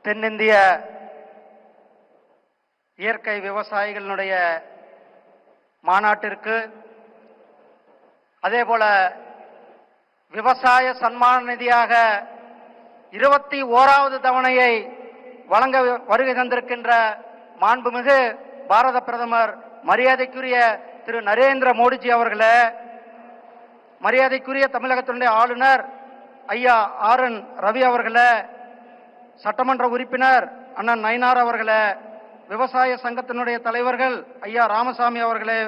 தென்னிந்திய இயற்கை விவசாயிகளுடைய மாநாட்டிற்கு, அதேபோல விவசாய சன்மான நிதியாக 21வது தவணையை வழங்க வருகை தந்திருக்கின்ற மாண்புமிகு பாரத பிரதமர் மரியாதைக்குரிய திரு நரேந்திர மோடிஜி அவர்களே, மரியாதைக்குரிய தமிழகத்தினுடைய ஆளுநர் ஐயா ஆர்.என். ரவி அவர்களே, சட்டமன்ற உறுப்பினர் அண்ணன் நயினார் அவர்களே, விவசாய சங்கத்தினுடைய தலைவர்கள் ஐயா ராமசாமி அவர்களே,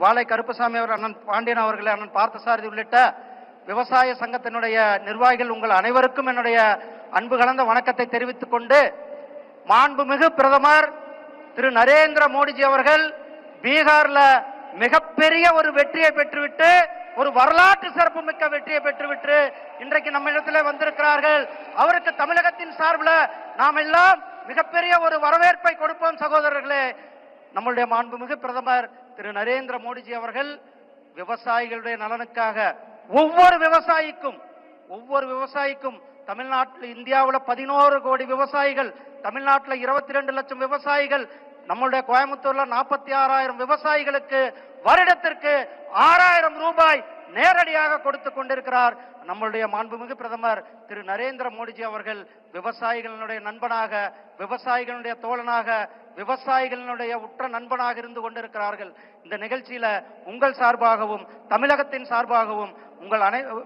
வாழை கருப்பசாமி அவர்கள், அண்ணன் பாண்டியன் அவர்களே, அண்ணன் பார்த்தசாரதி உள்ளிட்ட விவசாய சங்கத்தினுடைய நிர்வாகிகள், உங்கள் அனைவருக்கும் என்னுடைய அன்பு கலந்த வணக்கத்தை தெரிவித்துக் கொண்டு, மாண்புமிகு பிரதமர் திரு நரேந்திர மோடிஜி அவர்கள் பீகார்ல மிகப்பெரிய ஒரு வெற்றியை பெற்றுவிட்டு, ஒரு வரலாற்று சிறப்புமிக்க வெற்றியை பெற்றுவிட்டு இன்றைக்கு நம்ம இடத்திலே வந்திருக்கிறார்கள். அவருக்கு தமிழகத்தின் சார்பில் நாம் எல்லாம் மிகப்பெரிய ஒரு வரவேற்பை கொடுப்போம். சகோதரர்களே, நம்முடைய மாண்புமிகு பிரதமர் திரு நரேந்திர மோடிஜி அவர்கள் விவசாயிகளுடைய நலனுக்காக ஒவ்வொரு விவசாயிக்கும் தமிழ்நாட்டில், இந்தியாவில் 11 கோடி விவசாயிகள், தமிழ்நாட்டில் 22 லட்சம் விவசாயிகள், நம்மளுடைய கோயம்புத்தூர்ல 46,000 விவசாயிகளுக்கு வருடத்திற்கு 6,000 ரூபாய் நேரடியாக கொடுத்து கொண்டிருக்கிறார். நம்மளுடைய மாண்புமிகு பிரதமர் திரு நரேந்திர மோடிஜி அவர்கள் விவசாயிகளுடைய நண்பனாக, விவசாயிகளுடைய தோழனாக, விவசாயிகளுடைய உற்ற நண்பனாக இருந்து கொண்டிருக்கிறார்கள். இந்த நிகழ்ச்சியில உங்கள் சார்பாகவும், தமிழகத்தின் சார்பாகவும்,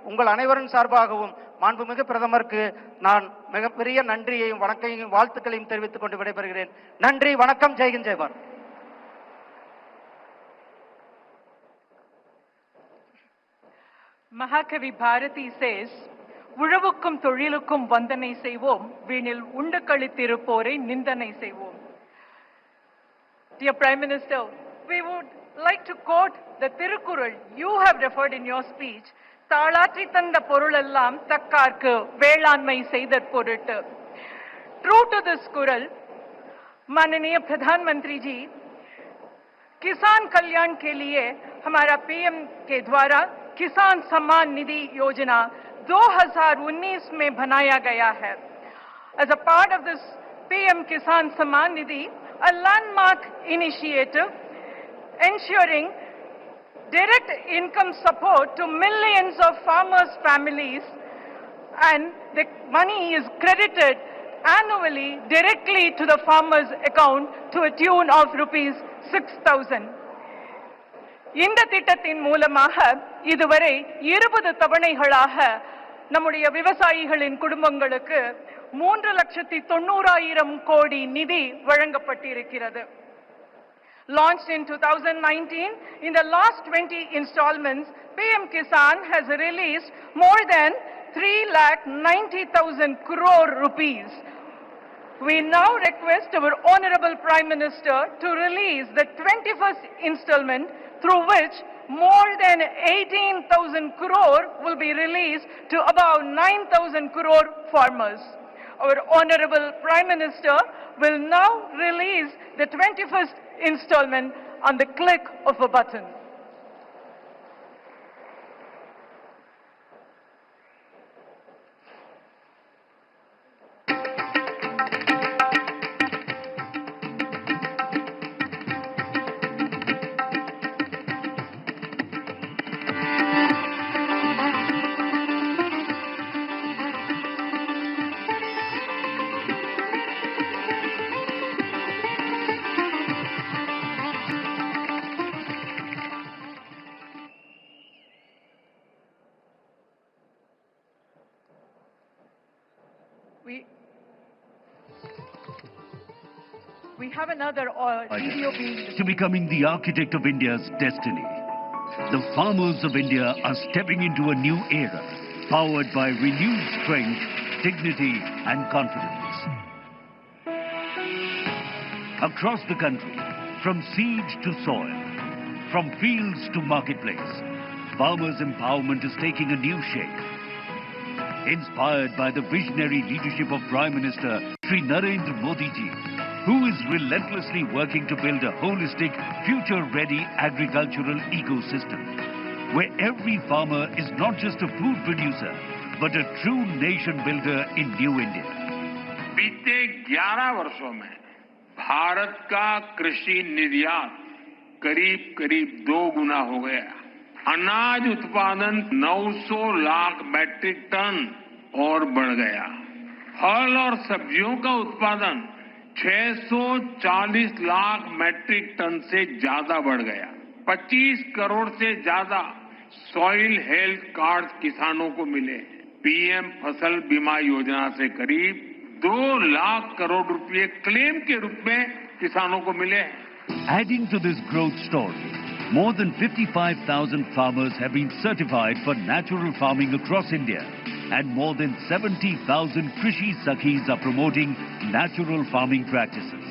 உங்கள் அனைவரின் சார்பாகவும் மாண்புமிகு பிரதமருக்கு நான் மிகப்பெரிய நன்றியையும் வணக்கையும் வாழ்த்துக்களையும் தெரிவித்துக் கொண்டு விடைபெறுகிறேன். நன்றி, வணக்கம், ஜெய்ஹிந்த், Jai Bharat. Mahakavi Bharati says, உழவுக்கும் தொழிலுக்கும் வந்தனை செய்வோம், வீணில் உண்டு கழித்திருப்போரை நிந்தனை செய்வோம். Dear Prime Minister, we would like to quote the Tirukkural you have referred in your speech, தாளாற்றி தந்த பொருளெல்லாம் தக்கார்க்கு வேளாண்மை செய்தற் பொருட்டு. True to this kural, माननीय प्रधानमंत्री जी, किसान कल्याण के लिए हमारा पीएम के द्वारा किसान सम्मान निधि योजना 2019 में बनाया गया है. As a part of this PM Kisan Samman Nidhi, a landmark initiative ensuring direct income support to millions of farmers' families, and the money is credited annually directly to the farmers' account to a tune of rupees 6,000. இந்த திட்டத்தின் மூலமாக இதுவரை 20 தவணைகளாக நம்முடைய விவசாயிகளின் குடும்பங்களுக்கு 3,90,000 கோடி நிதி வழங்கப்பட்டிருக்கிறது. Launched in 2019, in the last 20 installments, PM Kisan has released more than 3,90,000 crore rupees. We now request our Honorable Prime Minister to release the 21st installment, through which more than 18,000 crore will be released to about 9,000 crore farmers. Our Honorable Prime Minister will now release the 21st installment on the click of a button. We have another video to becoming the architect of India's destiny. The farmers of India are stepping into a new era, powered by renewed strength, dignity and confidence. Across the country, from seed to soil, from fields to marketplace, farmers' empowerment is taking a new shape. Inspired by the visionary leadership of Prime Minister Shri Narendra Modi ji, who is relentlessly working to build a holistic, future-ready agricultural ecosystem, where every farmer is not just a food producer, but a true nation builder in New India. बीते 11 वर्षों में भारत का कृषि निर्यात करीब करीब 2 गुना हो गया। अनाज उत्पादन 900 लाख मैट्रिक टन और बढ़ गया। फल और सब्जियों का उत्पादन 640 लाख मैट्रिक टन से ज्यादा बढ़ गया। 25 करोड़ से ज्यादा सॉइल हेल्थ कार्ड किसानों को मिले। पीएम फसल बीमा योजना से करीब 2 लाख करोड़ रुपए क्लेम के रूप में किसानों को मिले। Adding to this growth story, more than 55,000 farmers have been certified for natural farming across India, and more than 70,000 Krishi Sakhis are promoting natural farming practices.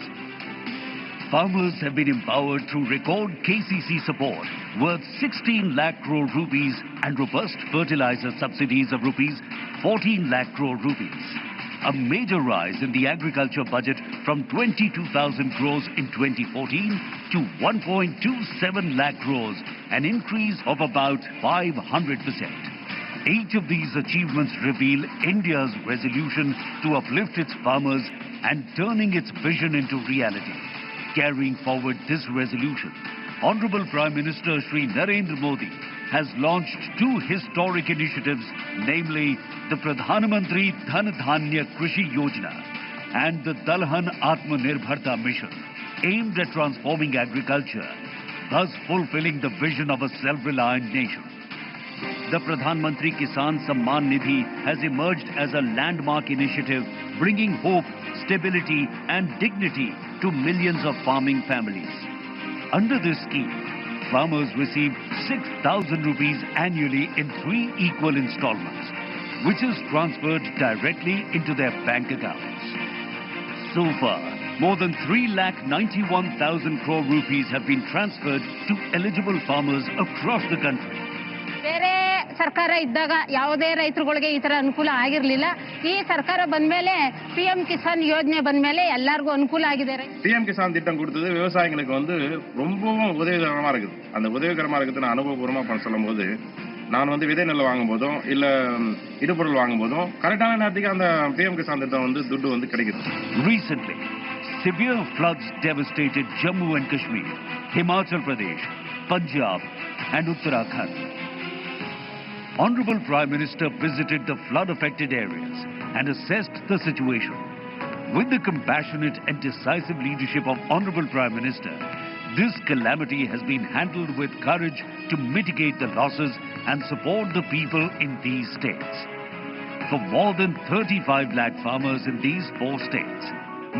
Farmers have been empowered through record KCC support worth 16 lakh crore rupees and robust fertilizer subsidies of rupees 14 lakh crore rupees. A major rise in the agriculture budget from 22,000 crores in 2014 to 1.27 lakh crores, an increase of about 500%. Each of these achievements reveal India's resolution to uplift its farmers and turning its vision into reality. Carrying forward this resolution, Honorable Prime Minister Shri Narendra Modi has launched 2 historic initiatives, namely the Pradhan Mantri Dhan Dhanya Krishi Yojana and the Dalhan Atmanirbharta Mission, aimed at transforming agriculture, thus fulfilling the vision of a self-reliant nation. The Pradhan Mantri Kisan Samman Nidhi has emerged as a landmark initiative bringing hope, stability and dignity to millions of farming families. Under this scheme, farmers receive 6,000 rupees annually in 3 equal installments, which is transferred directly into their bank accounts. So far, more than 3,91,000 crore rupees have been transferred to eligible farmers across the country. ಬೇರೆ ಸರ್ಕಾರ ಇದ್ದಾಗ ಯಾವುದೇ ರೈತರುಗಳಿಗೆ ಈ ತರ ಅನುಕೂಲ ಆಗಿರಲಿಲ್ಲ. ಈ ಸರ್ಕಾರ ಬಂದ್ಮೇಲೆ பிஎம் கிசான் யோஜனை ಬಂದ್ಮೇಲೆ எல்லாருக்கும் ಅನುಕೂಲ ಆಗಿದೆ. பிஎம் கிசான் திட்டம் கொடுத்தது விவசாயிகளுக்கு வந்து ரொம்பவும் உதவிகரமா இருக்குது. அந்த உதவிகரமா இருக்குது நான் அனுபவபூர்வமா சொல்லும்போது, நான் வந்து விதை நெல் வாங்கும் போதும் இல்ல இடுபொருள் வாங்கும் போதும் கரெக்டான நேரத்துக்கு அந்த பிஎம் கிசான் திட்டம் வந்து துட்டு வந்து கிடைக்குது. Recently, severe floods devastated Jammu and Kashmir, Himachal Pradesh, Punjab and Uttarakhand. Honorable Prime Minister visited the flood-affected areas and assessed the situation. With the compassionate and decisive leadership of Honorable Prime Minister, this calamity has been handled with courage to mitigate the losses and support the people in these states. For more than 35 lakh farmers in these 4 states,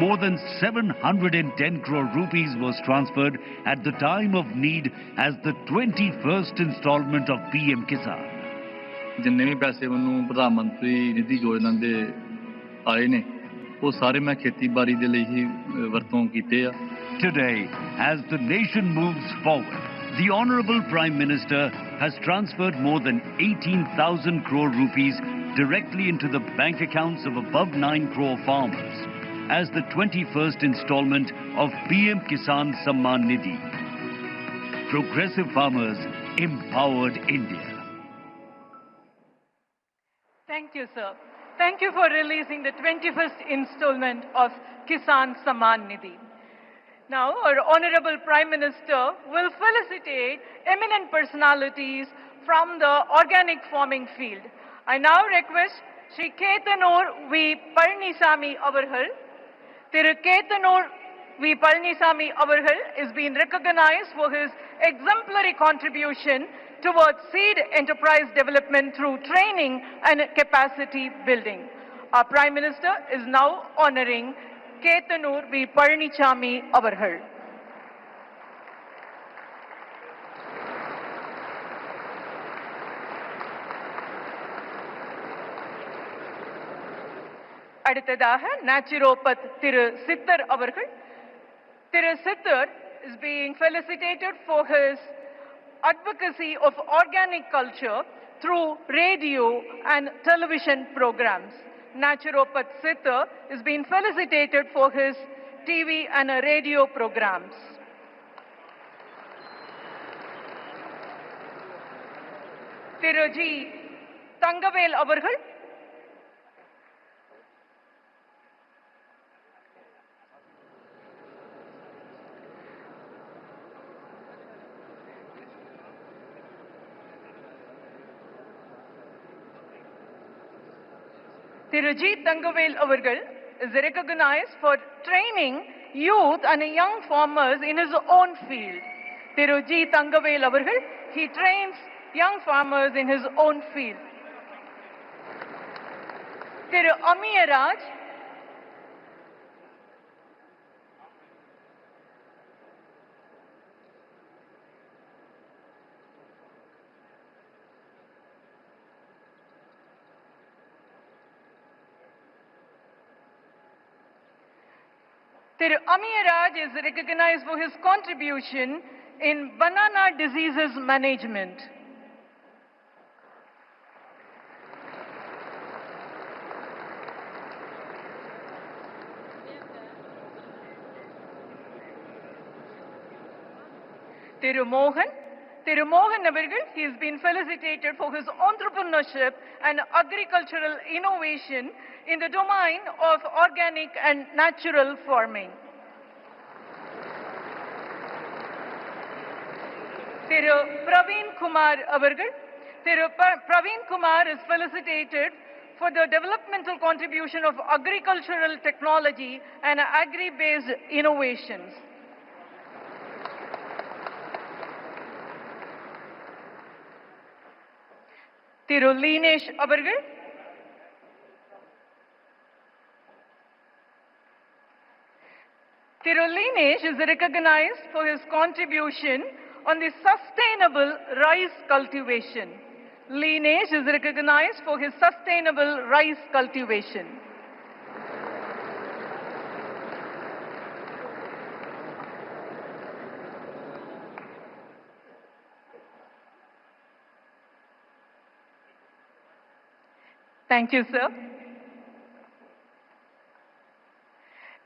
more than 710 crore rupees was transferred at the time of need as the 21st installment of PM Kisan. जिन्ने भी पैसे मैनू प्रधानमंत्री निधि योजना दे आए ने वो सारे मैं खेतीबाड़ी दे लिए ही वरतों कीते आ. Today, as the nation moves forward, the Honorable Prime Minister has transferred more than 18,000 crore rupees directly into the bank accounts of above 9 crore farmers as the 21st installment of PM Kisan Samman Nidhi. Progressive farmers empowered India. Thank you, sir. Thank you for releasing the 21st installment of Kisan Samman Nidhi. Now, our Honorable Prime Minister will felicitate eminent personalities from the organic farming field. I now request Shri Ketanur V. Palnisamy Avargal. Thiru Ketanur V. Palnisamy Avargal is being recognized for his exemplary contribution towards seed enterprise development through training and capacity building. Our Prime Minister is now honoring Ketanur V. Palnisamy Avargal. அடுத்ததாக நேச்சுரோபத் திரு சித்தர் அவர்கள். திரு சித்தர் is being felicitated for his advocacy of organic culture through radio and television programs. Naturopath Siddhar is being felicitated for his TV and radio programs. Thiruji Tangavel avargal. Thiru G. Thangavel avargal is recognized for training youth and young farmers in his own field. Thiru G. Thangavel avargal, he trains young farmers in his own field. Thiru Amiyaraj Thiru Amiyaraj is recognized for his contribution in banana diseases management. Thiru Mohan avargal, he has been felicitated for his entrepreneurship and agricultural innovation in the domain of organic and natural farming. Thiru Praveen Kumar avargal, Praveen Kumar is felicitated for the developmental contribution of agricultural technology and agri-based innovations. Thiru Linesh avargal, Thiru Linesh is recognized for his contribution on the sustainable rice cultivation. Linesh is recognized for his sustainable rice cultivation. Thank you, sir.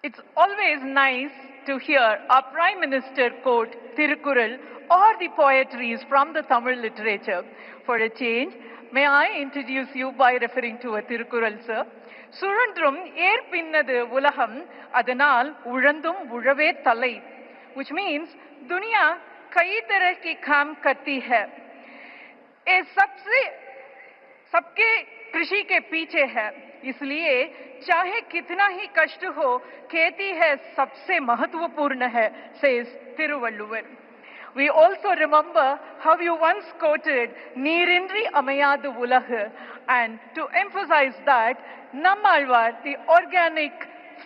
It's always nice to hear our Prime Minister quote Tirukkural or the poetries from the Tamil literature. For a change, may I introduce you by referring to a Tirukkural, sir? Surundrum ஏற்பின்னது உலகம் அதனால் உழந்தும் உழவே தலை, which means दुनिया कई तरह की काम करती है, ये सबके कृषि के पीछे है, इसलिए चाहे कितना ही कष्ट हो खेती है सबसे महत्वपूर्ण है, says Thiruvalluvar. We also remember how you once quoted Neerindri Amayadu Ulahu, and to emphasize that Nammalvar, the organic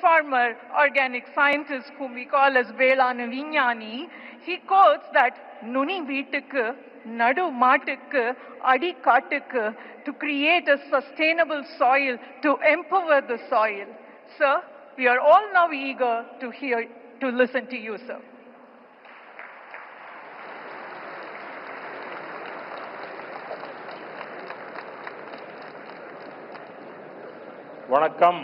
farmer, organic scientist whom we call as Velana Vinyani, he quotes that Nuni Veetukku Nadu Maatukku Adi Kaattukku, to create a sustainable soil, to empower the soil. Sir, we are all now eager to listen to you, sir. வணக்கம்.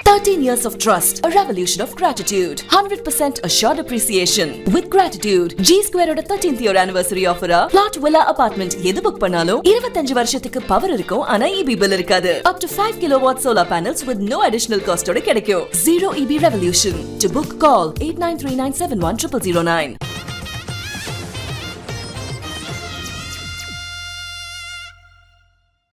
13 years of trust, a revolution of gratitude, 100% assured appreciation. With gratitude, G Square oda 13th year anniversary offer plot villa apartment எது book பண்ணாலும் 25 வருஷத்துக்கு power இருக்கும், ஆனா EB bill இருக்காது. Up to 5 kilowatt solar panels with no additional cost ஓட கிடைக்கும். Zero EB revolution. To book, call 8939710009.